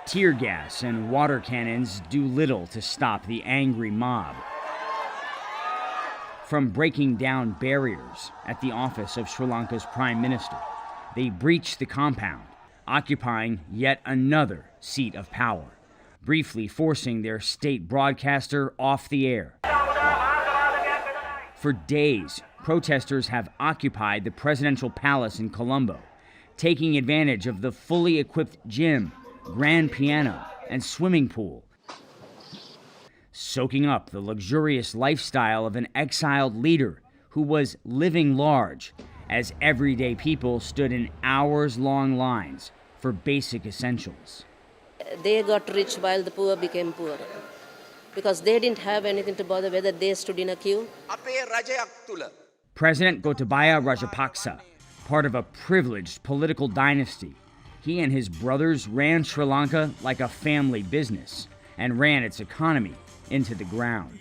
Tear gas and water cannons do little to stop the angry mob. From breaking down barriers at the office of Sri Lanka's Prime Minister, they breach the compound, occupying yet another seat of power, briefly forcing their state broadcaster off the air. For days, protesters have occupied the presidential palace in Colombo, taking advantage of the fully equipped gym, grand piano, and swimming pool, soaking up the luxurious lifestyle of an exiled leader who was living large as everyday people stood in hours-long lines for basic essentials. They got rich while the poor became poorer because they didn't have anything to bother whether they stood in a queue. President Gotabaya Rajapaksa, part of a privileged political dynasty, he and his brothers ran Sri Lanka like a family business and ran its economy into the ground.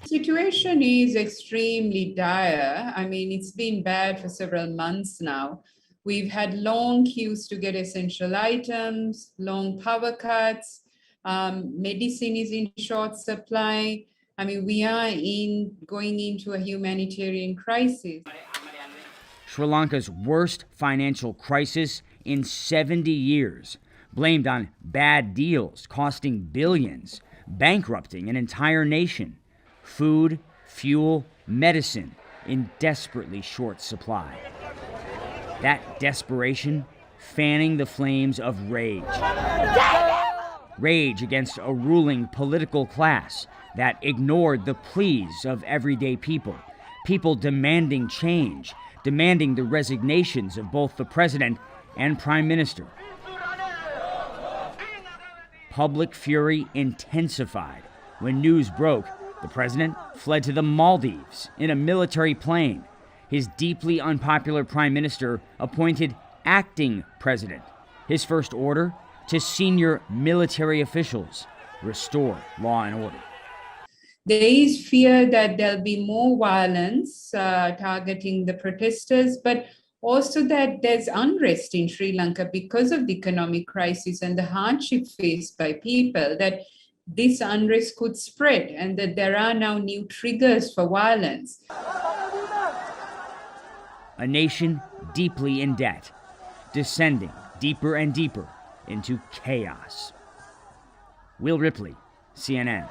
The situation is extremely dire. I mean, it's been bad for several months now. We've had long queues to get essential items, long power cuts, medicine is in short supply. I mean, we are going into a humanitarian crisis. Sri Lanka's worst financial crisis in 70 years, blamed on bad deals costing billions, bankrupting an entire nation. Food, fuel, medicine in desperately short supply. That desperation fanning the flames of rage. Rage against a ruling political class that ignored the pleas of everyday people, people demanding change, demanding the resignations of both the president and prime minister. Public fury intensified when news broke the president fled to the Maldives in a military plane. His deeply unpopular prime minister appointed acting president. His first order to senior military officials: restore law and order. There is fear that there'll be more violence targeting the protesters, but also that there's unrest in Sri Lanka because of the economic crisis and the hardship faced by people, that this unrest could spread and that there are now new triggers for violence. A nation deeply in debt, descending deeper and deeper into chaos. Will Ripley, CNN.